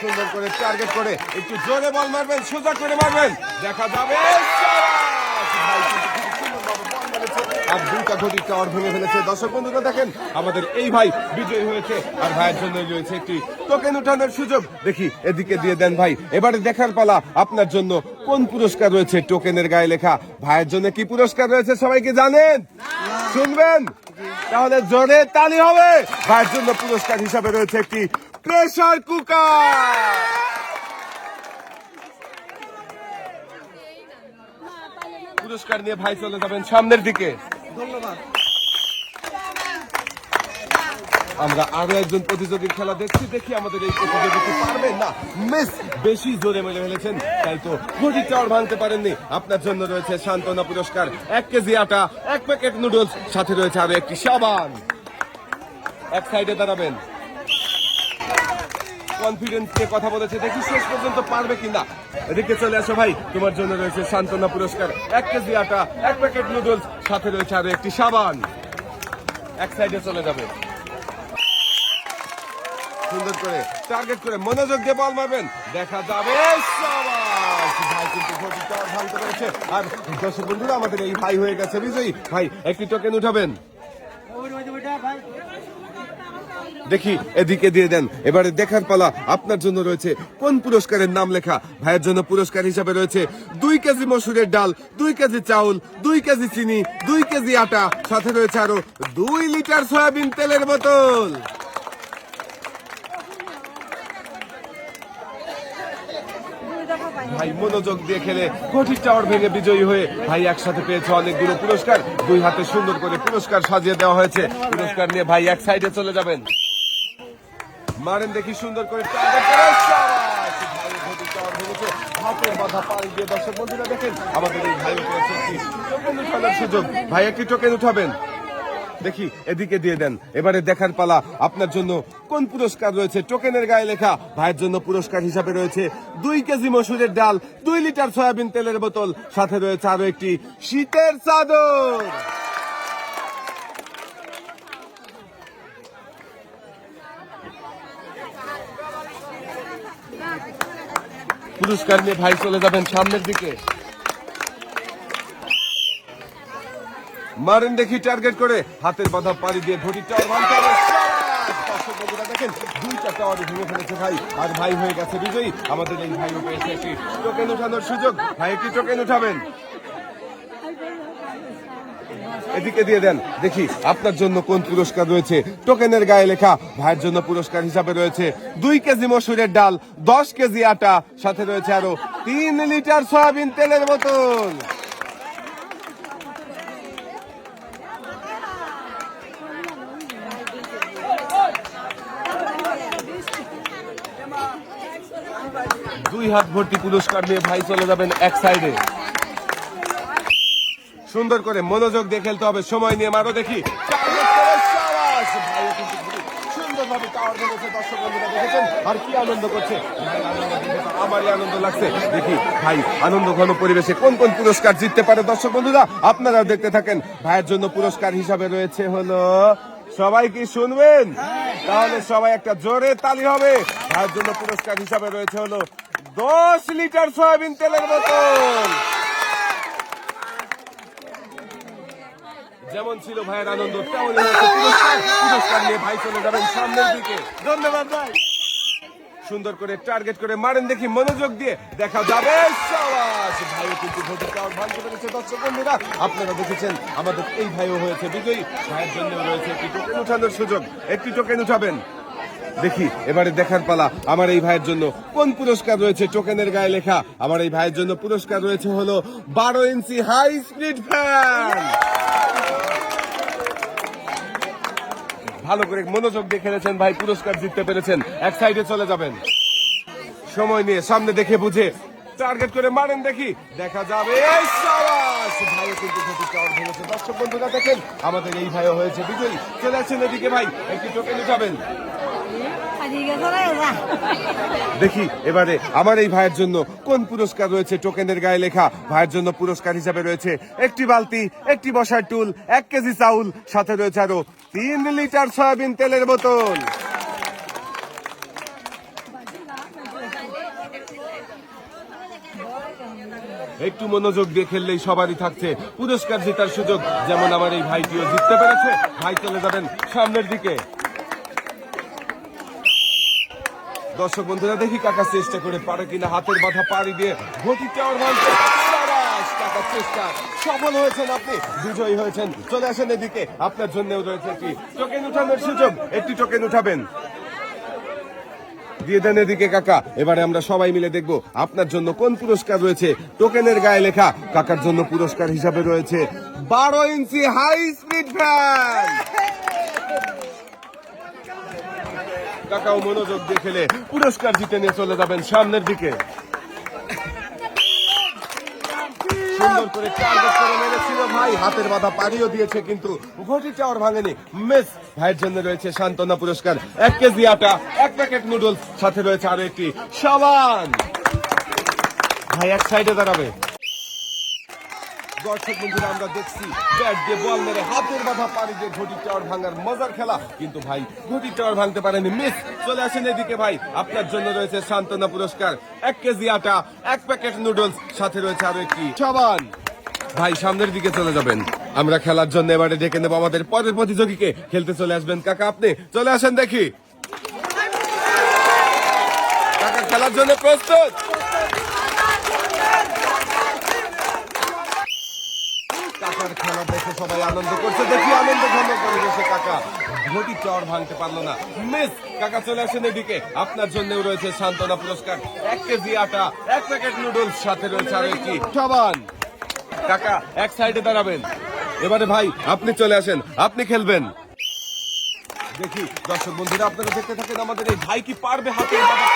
সুন্দর করে টার্গেট করে একটু জোরে বল মারবেন, সোজা করে মারবেন, দেখা যাবে আর দুইটা ঘটির টাওয়ার ভেঙে ফেলেছে। দর্শক বন্ধুরা দেখেন আমাদের এই ভাই বিজয়ী হয়েছে আর ভাইয়ের জন্য রয়েছে একটি টোকেন উঠানোর সুযোগ। দেখি এদিকে দিয়ে দেন ভাই, এবারে দেখার পালা আপনার জন্য কোন পুরস্কার রয়েছে টোকেনের গায়ে লেখা। ভাইয়ের জন্য কি পুরস্কার রয়েছে সবাই কি জানেন? শুনবেন? তাহলে জোরে তালি হবে। ভাইয়ের জন্য পুরস্কার হিসাবে রয়েছে একটি প্রেসার কুকার। পুরস্কার নিয়ে ভাই চলে যাবেন সামনের দিকে। ধন্যবাদ। আমরা আরো একজন প্রতিযোগীর খেলা দেখছি, দেখি আমাদের এই প্রতিযোগী কি পারবেন না। মিস বেশি জোরে মেরে ফেলেছেন, তাই তো ঘটি চাওয়ার ভাঙতে পারেননি। আপনার জন্য রয়েছে সান্ত্বনা পুরস্কার, 1 কেজি আটা, 1 প্যাকেট নুডলস, সাথে রয়েছে আরো একটি সাবান। এক সাইডে দাঁড়াবেন। কনফিডেন্স নিয়ে কথা বলেছে, দেখি শেষ পর্যন্ত পারবে কিনা। এদিকে চলে আসো ভাই, তোমার জন্য রয়েছে সান্ত্বনা পুরস্কার, 1 কেজি আটা, 1 প্যাকেট নুডলস, সাথে রয়েছে আরো একটি সাবান। এক সাইডে চলে যাবে। সুন্দর করে টার্গেট করে মনোযোগ দিয়ে বল মারবেন, দেখা যাবে ভাই কিন্তু ঘটি চাওয়ার ভাঙতে পেরেছে। আর দর্শক বন্ধুরা আমাদের এই ভাই হয়ে গেছে বিজয়ী। ভাই একটি টোকেন উঠাবেন, দেখি এদিকে দিয়ে দেন। এবারে দেখার পালা আপনার জন্য রয়েছে কোন পুরস্কারের নাম লেখা। ভাইয়ের জন্য পুরস্কার হিসাবে রয়েছে 2 কেজি মসুরের ডাল, 2 কেজি চাউল, 2 কেজি চিনি, 2 কেজি আটা, সাথে রয়েছে আরো 2 লিটার সয়াবিন তেলের বোতল। ভাই মনোযোগ দিয়ে খেলে ঘটির টাওয়ার ভেঙে বিজয়ী হয়ে ভাই একসাথে পেয়েছে অনেকগুলো পুরস্কার। 2 হাতে সুন্দর করে পুরস্কার সাজিয়ে দেওয়া হয়েছে। পুরস্কার নিয়ে ভাই এক সাইডে চলে যাবেন। মারেন দেখি সুন্দর করে টার্গেট করে শাবাশ! ভাই ঘটির টাওয়ার ভেঙেছে, হাতের বাধা পাড়ি দিয়ে। দর্শক বন্ধুরা দেখেন আমাদের এই ভাই পেয়েছে একটি টোকেন উঠানোর সুযোগ। ভাই একটি টোকেন উঠাবেন, দেখি এদিকে দিয়ে দেন। এবারে দেখার পালা আপনার জন্য কোন পুরস্কার রয়েছে টোকেনের গায়ে লেখা। ভাইয়ের জন্য পুরস্কার হিসাবে রয়েছে 2 কেজি মসুরের ডাল, 2 লিটার সয়াবিন তেলের বোতল, সাথে রয়েছে আরো একটি শীতের চাদর। পুরস্কার নিয়ে ভাই চলে যাবেন সামনের দিকে। মারেন দেখি টার্গেট করে, হাতের বাধা পাড়ি দিয়ে ঘটি টাওয়ার ভাঙতে হবে। দেখেন 2টা টাওয়ার ভেঙে ফেলেছে ভাই, আর ভাই হয়ে গেছে বিজয়ী। আমাদের এই ভাইও পেয়েছে একটি টোকেন উঠানোর সুযোগ। ভাই একটি টোকেন উঠাবেন, এদিকে দিয়ে দেন। দেখি আপনার জন্য কোন পুরস্কার রয়েছে টোকেনের গায়ে লেখা। ভাইয়ের জন্য পুরস্কার হিসাবে রয়েছে 2 কেজি মসুরের ডাল, 10 কেজি আটা, সাথে রয়েছে আরো 3 লিটার সয়াবিন তেলের বোতল। দুই হাত ভর্তি পুরস্কার নিয়ে ভাই চলে যাবেন এক সাইডে। সুন্দর করে মনোযোগ দিয়ে খেলতে হবে, সময় নিয়ে মারো দেখি। সুন্দরভাবে টাওয়ার ভেঙেছে। দর্শক বন্ধুরা দেখেছেন আর কি আনন্দ করছে, আমারই আনন্দ লাগছে। দেখি ভাই আনন্দ ঘন পরিবেশে কোন কোন পুরস্কার জিততে পারে। দর্শক বন্ধুরা আপনারাও দেখতে থাকেন। ভাইয়ের জন্য পুরস্কার হিসাবে রয়েছে হলো, সবাই কি শুনবেন? তাহলে সবাই একটা জোরে তালি হবে। ভাইয়ের জন্য পুরস্কার হিসাবে রয়েছে হলো 10 লিটার সয়াবিন তেলের বোতল। যেমন ছিল ভাইয়ের আনন্দ তেমনই হয়েছে পুরস্কার। পুরস্কার নিয়ে ভাই চলে যাবেন সামনের দিকে। ধন্যবাদ ভাই। সুন্দর করে টার্গেট করে মারেন দেখি, মনোযোগ দিয়ে, দেখা যাবে শাবাশ! ভাইও কিন্তু ঘটি টাওয়ার ভাঙতে পেরেছে। দর্শক বন্ধুরা আপনারা দেখেছেন আমাদের এই ভাইও হয়েছে বিজয়ী। ভাইয়ের জন্য রয়েছে একটি টোকেন উঠানোর সুযোগ, একটি টোকেন উঠাবেন। দেখি এবারে দেখার পালা আমার এই ভাইয়ের জন্য কোন পুরস্কার রয়েছে টোকেনের গায়ে লেখা। আমার এই ভাইয়ের জন্য পুরস্কার রয়েছে হলো 12 ইঞ্চি হাই স্পিড ফ্যান। ভালো করে মনোযোগ দিয়ে খেলেছেন ভাই, পুরস্কার জিততে পেরেছেন। এক সাইডে চলে যাবেন, সময় নিয়ে সামনে দেখে বুঝে টার্গেট করে মারেন দেখি, দেখা যাবে শাবাশ! ভাইও কিন্তু ঘটি টাওয়ার ভেঙেছে। দর্শক বন্ধুরা দেখেন আমাদের এই ভাইও হয়েছে বিজয়ী। চলে আসছেন এদিকে ভাই, একটি টোকেন উঠাবেন। দেখি এবারে আমার এই ভাইয়ের জন্য কোন পুরস্কার রয়েছে টোকেনের গায়ে লেখা। ভাইয়ের জন্য পুরস্কার হিসাবে রয়েছে একটি বালতি, একটি বসার টুল, 1 কেজি চাউল, সাথে রয়েছে আরো 3 লিটার সয়াবিন তেলের বোতল। একটু মনোযোগ দিয়ে খেললেই সবারই থাকছে পুরস্কার জেতার সুযোগ। যেমন আমার এই ভাইটিও জিততে পেরেছে। ভাই চলে যাবেন সামনের দিকে। দর্শক বন্ধুরা, দেখি কাকা চেষ্টা করে পারে কিনা হাতের বাধা পাড়ি দিয়ে ঘটি টাওয়ার ভাঙতে। কাকার চেষ্টা সফল হয়েছেন, আপনি বিজয়ী হয়েছেন। চলে আসেন এদিকে, আপনার জন্যও রয়েছে একটি টোকেন উঠানোর সুযোগ। একটি টোকেন উঠাবেন, দিয়ে দেন এদিকে কাকা। এবারে আমরা সবাই মিলে দেখব আপনার জন্য কোন পুরস্কার রয়েছে। টোকেনের গায়ে লেখা কাকার জন্য পুরস্কার হিসাবে রয়েছে 12 ইঞ্চি হাই স্পিড ফ্যান। কাকাও মনোযোগ দিয়ে খেলে পুরস্কার জিতে নিয়ে চলে যাবেন সামনের দিকে। সুন্দর করে টার্গেট করে মেরেছিল ভাই, হাতের বাধা পাড়িও দিয়েছে কিন্তু ঘটি টাওয়ার ভাঙেনি। মিস ভাইয়ের জন্য রয়েছে সান্ত্বনা পুরস্কার 1 কেজি আটা, 1 প্যাকেট নুডলস, সাথে রয়েছে আরো একটি সাবান। ভাই এক সাইডে দাঁড়াবে। দর্শক বন্ধুরা, আমরা দেখছি ব্যাট দিয়ে বল মেরে হাতের বাধা পাড়ি দিয়ে ঘটি টাওয়ার ভাঙার মজার খেলা, কিন্তু ভাই ঘটি টাওয়ার ভাঙতে পারেনি। মিস চলে আসেন এদিকে ভাই, আপনার জন্য রয়েছে সান্ত্বনা পুরস্কার 1 কেজি আটা, 1 প্যাকেট নুডলস, সাথে রয়েছে আরো একটি সাবান। ভাই সামনের দিকে চলে যাবেন। আমরা খেলার জন্য এবারে ডেকে নেব আমাদের পরের প্রতিযোগীকে। খেলতে চলে আসবেন কাকা, আপনি চলে আসেন দেখি। কাকা খেলার জন্য প্রস্তুত? কাকার খেলা দেখে সবাই আনন্দ করছে, দেখি আনন্দ ঘন পরিবেশে কাকা ঘটি টাওয়ার ভাঙতে পারলো না। মিস কাকা চলে আসেন এদিকে, আপনার জন্যও রয়েছে সান্ত্বনা পুরস্কার 1 কেজি আটা, 1 প্যাকেট নুডলস, সাথে রয়েছে আরো একটি সাবান। কাকা এক সাইডে দাঁড়াবেন। এবারে ভাই আপনি চলে আসেন, আপনি খেলবেন। দেখি দর্শক বন্ধুরা, আপনারা দেখতে থাকেন আমাদের এই ভাই কি পারবে হাতের বাধা।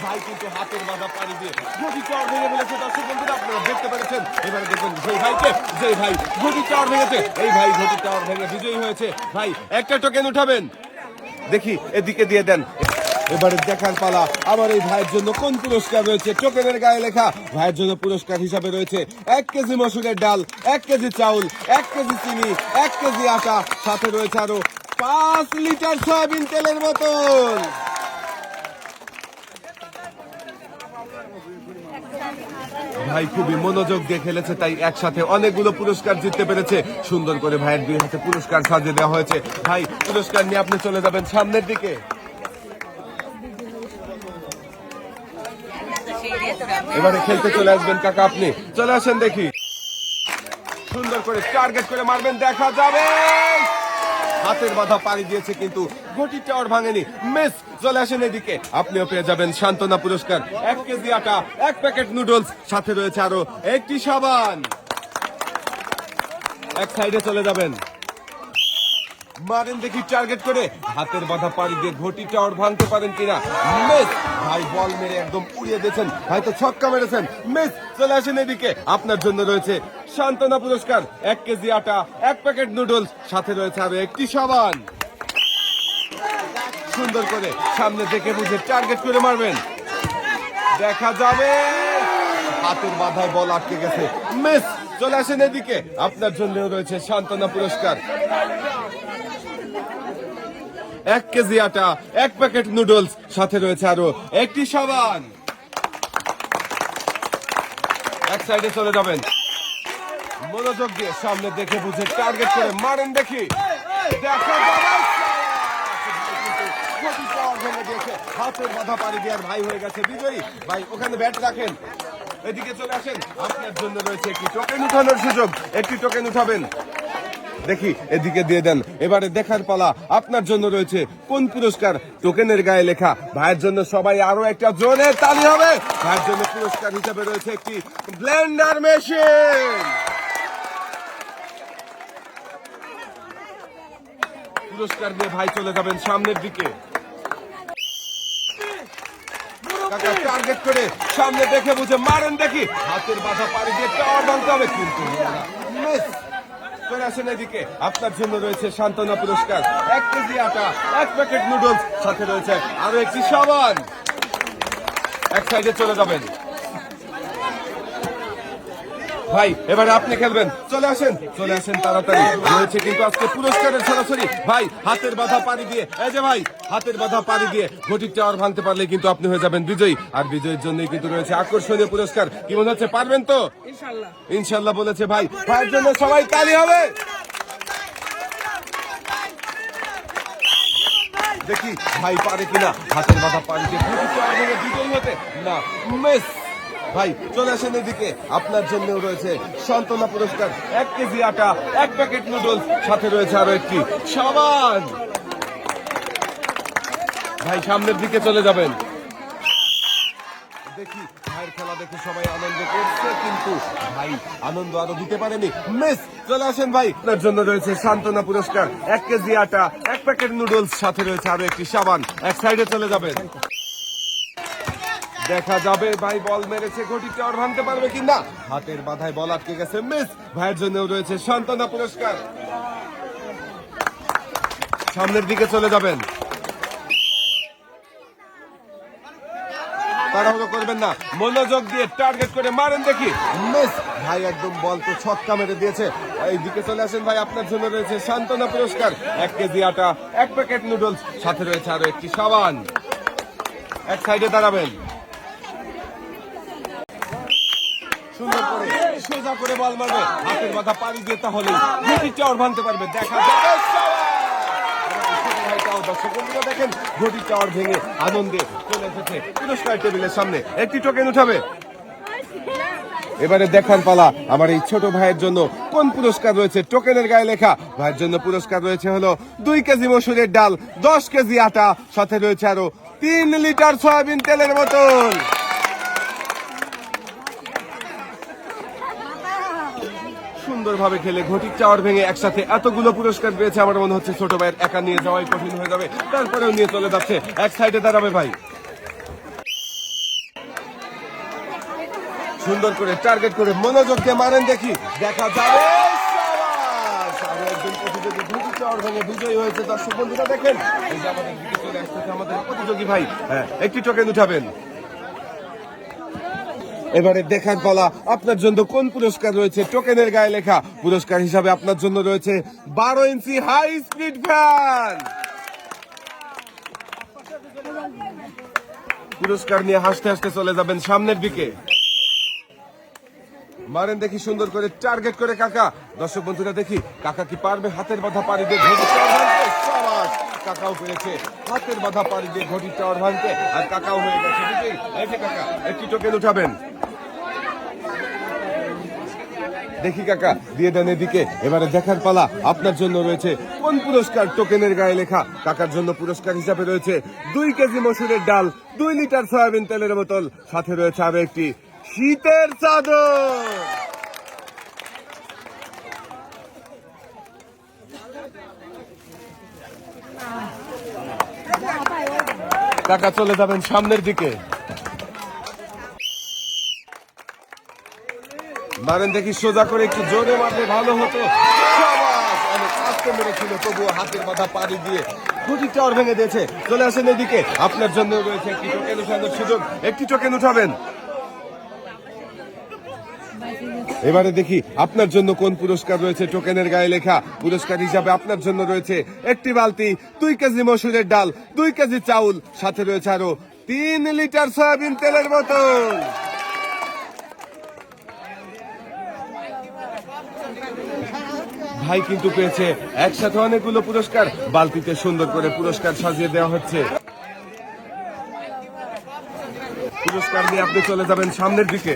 ভাই কিন্তু হাতের বাধা পাড়ি দিয়ে ঘটি টাওয়ার ভেঙে ফেলেছে। দর্শক বন্ধুরা, আপনারা দেখতে পেরেছেন। এবারে দেখবেন সেই ভাইকে, যে ভাই ঘটি টাওয়ার ভেঙেছে, এই ভাই ঘটি টাওয়ার ভেঙে বিজয়ী হয়েছে। ভাই একটা টোকেন উঠাবেন, দেখি এদিকে দিয়ে দেন। এবারে দেখার পালা আমার এই ভাইয়ের জন্য কোন পুরস্কার রয়েছে। টোকেনের গায়ে লেখা ভাইয়ের জন্য পুরস্কার হিসাবে রয়েছে 1 কেজি মসুরের ডাল, 1 কেজি চাউল, 1 কেজি চিনি, 1 কেজি আটা, সাথে রয়েছে আরো 5 লিটার সয়াবিন তেলের বোতল। ভাই খুবই মনোযোগ দিয়ে খেলেছে, তাই একসাথে অনেকগুলো পুরস্কার জিততে পেরেছে। সুন্দর করে ভাইয়ের 2 হাতে পুরস্কার সাজিয়ে দেওয়া হয়েছে। ভাই পুরস্কার নিয়ে আপনি চলে যাবেন সামনের দিকে। এবারে খেলতে চলে আসবেন কাকা, আপনি চলে আসেন দেখি। সুন্দর করে টার্গেট করে মারবেন, দেখা যাবে। হাতের বাধা পাড়ি দিয়েছে কিন্তু ঘটি টাওয়ার ভাঙেনি। মিস চলে আসেন এদিকে, আপনিও পেয়ে যাবেন সান্ত্বনা পুরস্কার 1 কেজি আটা, 1 প্যাকেট নুডলস, সাথে রয়েছে আরো একটি সাবান। এক সাইডে চলে যাবেন, মারেন দেখি টার্গেট করে হাতের বাধা পাড়ি দিয়ে ঘটি টাওয়ার ভাঙতে পারেন কিনা। মিস ভাই বল মেরে একদম উড়িয়ে দিয়েছেন, ভাই তো ছক্কা মেরেছেন। মিস চলে আসেন এদিকে, আপনার জন্য রয়েছে সান্ত্বনা পুরস্কার 1 কেজি আটা, 1 প্যাকেট নুডলস, সাথে রয়েছে আরো একটি সাবান। সুন্দর করে সামনে দেখে বুঝে টার্গেট করে মারবেন, দেখা যাবে। হাতের বাধায় বল আটকে গেছে। মিস চলে আসেন এদিকে, আপনার জন্য রয়েছে সান্ত্বনা পুরস্কার 1 কেজি আটা, 1 প্যাকেট নুডলস, সাথে রয়েছে আরো একটি সাবান। এক সাইডে চলে যাবেন, মনোযোগ দিয়ে সামনে দেখে বুঝে টার্গেট করে মারেন দেখি, দেখা যাবে। হাতের বাধা পাড়ি দেওয়ার ভাই হয়ে গেছে বিজয়ী। ভাই ওখানে ব্যাট রাখেন, এদিকে চলে আসেন, আপনার জন্য রয়েছে একটি টোকেন উঠানোর সুযোগ। একটি টোকেন উঠাবেন, দেখি এদিকে দিয়ে দেন। এবারে দেখার পালা আপনার জন্য রয়েছে কোন পুরস্কার। টোকেনের গায়ে লেখা ভাইয়ের জন্য সবাই আরো একটা জোরে তালি হবে। ভাইয়ের জন্য পুরস্কার হিসেবে রয়েছে একটি ব্লেন্ডার মেশিন। পুরস্কার নিয়ে ভাই চলে যাবেন সামনের দিকে। কাকা টার্গেট করে সামনে দেখে বুঝে মারেন দেখি, হাতের বাধা পাড়ি দিয়ে টাওয়ার ভাঙতে হবে কিন্তু মিস। চলে আসেন এদিকে, আপনার জন্য রয়েছে সান্ত্বনা পুরস্কার 1 কেজি আটা, 1 প্যাকেট নুডলস, সাথে রয়েছে আরো একটি সাবান। এক সাইডে চলে যাবেন, ভাই এবারে আপনি খেলবেন, চলে আসেন তাড়াতাড়ি। রয়েছে কিন্তু আজকে পুরস্কারের সরাসরি ভাই হাতের বাধা পাড়ি দিয়ে, এই যে ভাই হাতের বাধা পাড়ি দিয়ে ঘটির টাওয়ার ভাঙতে পারলে কিন্তু আপনি হয়ে যাবেন বিজয়ী। আর বিজয়ীর জন্য কিন্তু রয়েছে আকর্ষণীয় পুরস্কার। কি মনে হচ্ছে, পারবেন তো? ইনশাল্লাহ বলেছে ভাই। ভাইয়ের জন্য সবাই তালি হবে। দেখি ভাই পারে কিনা হাতের বাধা পাড়ি দিয়ে ঘটির টাওয়ার ভেঙে বিজয়ী হতে। না, মিস। ভাই চলে আসেন এদিকে, আপনার জন্য রয়েছে সান্ত্বনা পুরস্কার, 1 কেজি আটা, 1 প্যাকেট নুডলস, সাথে রয়েছে আরো একটি সাবান। ভাই সামনের দিকে চলে যাবেন। দেখি ভাইয়ের খেলা দেখে সবাই আনন্দ করছে, কিন্তু ভাই আনন্দ আরো দিতে পারেনি। মিস, চলে আসেন ভাই, আপনার জন্য রয়েছে সান্ত্বনা পুরস্কার, 1 কেজি আটা, 1 প্যাকেট নুডলস, সাথে রয়েছে আরো একটি সাবান। এক সাইডে চলে যাবেন। দেখা যাবে ভাই বল মেরেছে, ঘটির টাওয়ার ভাঙতে পারবে কিনা। হাতের বাধায় বল আটকে গেছে, মিস। ভাইয়ের জন্য রয়েছে সান্ত্বনা পুরস্কার। সামনের দিকে চলে যাবেন, তাড়াহুড়ো করবেন না, মনোযোগ দিয়ে টার্গেট করে মারেন দেখি। মিস। ভাই একদম বল তো ছক্কা মেরে দিয়েছে। এইদিকে চলে আসেন ভাই, আপনার জন্য রয়েছে সান্ত্বনা পুরস্কার, 1 কেজি আটা, 1 প্যাকেট নুডলস, সাথে রয়েছে আরো একটি সাবান। এক সাইডে দাঁড়াবেন, সুন্দর করে সোজা করে বল মারবে, হাতের বাধা পাড়ি দিয়ে, তাহলে ঘটির টাওয়ার ভাঙতে পারবে। দেখা যাবে দর্শক বন্ধুরা দেখেন, ঘটির টাওয়ার ভেঙে আনন্দে চলে এসেছে পুরস্কার টেবিলের সামনে। একটি টোকেন উঠাবে। এবারে দেখার পালা আমার এই ছোট ভাইয়ের জন্য কোন পুরস্কার রয়েছে। টোকেনের গায়ে লেখা ভাইয়ের জন্য পুরস্কার রয়েছে হলো 2 কেজি মসুরের ডাল, 10 কেজি আটা, সাথে রয়েছে আরো 3 লিটার সয়াবিন তেলের বোতল। সুন্দরভাবে খেলে ঘটির টাওয়ার ভেঙে একসাথে এতগুলো পুরস্কার পেয়েছে, আমার মনে হচ্ছে ছোট ভাইয়ের একা নিয়ে যাওয়াই কঠিন হয়ে যাবে। তারপরেও নিয়ে চলে যাচ্ছে। এক সাইডে দাঁড়াবে ভাই, সুন্দর করে টার্গেট করে মনোযোগ দিয়ে মারেন দেখি। দেখা যাবে একজন প্রতিযোগী ঘটির টাওয়ার ভেঙে বিজয়ী হয়েছে। দর্শক বন্ধুরা দেখেন, এই যে আমাদের দিকে চলে আসতেছে আমাদের প্রতিযোগী ভাই। হ্যাঁ, একটি টোকেন উঠাবেন। এবারে দেখার পালা আপনার জন্য কোন পুরস্কার রয়েছে। টোকেনের গায়ে লেখা পুরস্কার হিসাবে আপনার জন্য রয়েছে 12 ইঞ্চি হাই স্পিড ফ্যান। পুরস্কার নিয়ে হাসতে হাসতে চলে যাবেন সামনের দিকে। মারেন দেখি সুন্দর করে টার্গেট করে কাকা। দর্শক বন্ধুরা দেখি কাকা কি পারবে হাতের বাধা পাড়ি দিয়ে ঘটির টাওয়ার ভাঙতে। কাকাও পেরেছে হাতের বাধা পাড়ি দিয়ে ঘটির টাওয়ার ভাঙতে, আর কাকাও হয়ে গেছে বিজয়ী। এই যে কাকা, একটি টোকেন উঠাবেন। দেখি কাকা দিয়ে দেন এদিকে। এবারে দেখার পালা আপনার জন্য রয়েছে কোন পুরস্কার। টোকেনের গায়ে লেখা কাকার জন্য পুরস্কার হিসাবে রয়েছে 2 কেজি মসুরের ডাল, 2 লিটার সয়াবিন তেলের বোতল, সাথে রয়েছে আরো একটি শীতের চাদর। কাকা চলে যাবেন সামনের দিকে। মারেন দেখি সোজা করে, একটু জোরে মারলে ভালো হতো। অনেক আস্তে মেরেছিল, তবুও হাতের বাধা পাড়ি দিয়ে ঘটির টাওয়ার ভেঙে দিয়েছে। চলে আসেন এদিকে, আপনার জন্য রয়েছে একটি টোকেন উঠানোর সুযোগ। একটি টোকেন উঠাবেন। এবারে দেখি আপনার জন্য কোন পুরস্কার রয়েছে। টোকেনের গায়ে লেখা পুরস্কার হিসাবে আপনার জন্য রয়েছে একটি বালতি, 2 কেজি মসুরের ডাল, 2 কেজি চাউল, সাথে রয়েছে আরো 3 লিটার সয়াবিন তেলের বোতল। ভাই কিন্তু পেয়েছে একসাথে অনেকগুলো পুরস্কার। বালতিতে সুন্দর করে পুরস্কার সাজিয়ে দেওয়া হচ্ছে। পুরস্কার নিয়ে আপনি চলে যাবেন সামনের দিকে।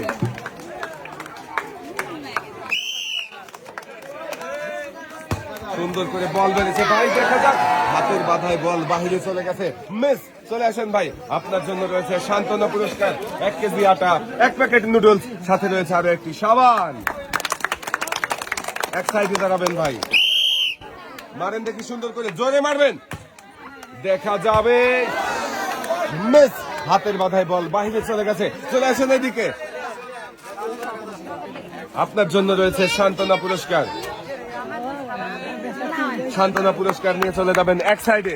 সুন্দর করে বল বেড়েছে ভাই, দেখা যাক। হাতের বাধায় বল বাহিরে চলে গেছে, মিস। চলে আসেন ভাই, আপনার জন্য রয়েছে সান্ত্বনা পুরস্কার, 1 কেজি আটা, 1 প্যাকেট নুডলস, সাথে রয়েছে আরো একটি সাবান। এক সাইডে দাঁড়াবেন ভাই, মারেন দেখি সুন্দর করে, জোরে মারবেন। দেখা যাবে, মিস। হাতের বাধায় বল বাহিরে চলে গেছে। চলে আসেন এদিকে, আপনার জন্য রয়েছে সান্ত্বনা পুরস্কার। সান্ত্বনা পুরস্কার নিয়ে চলে যাবেন এক সাইডে।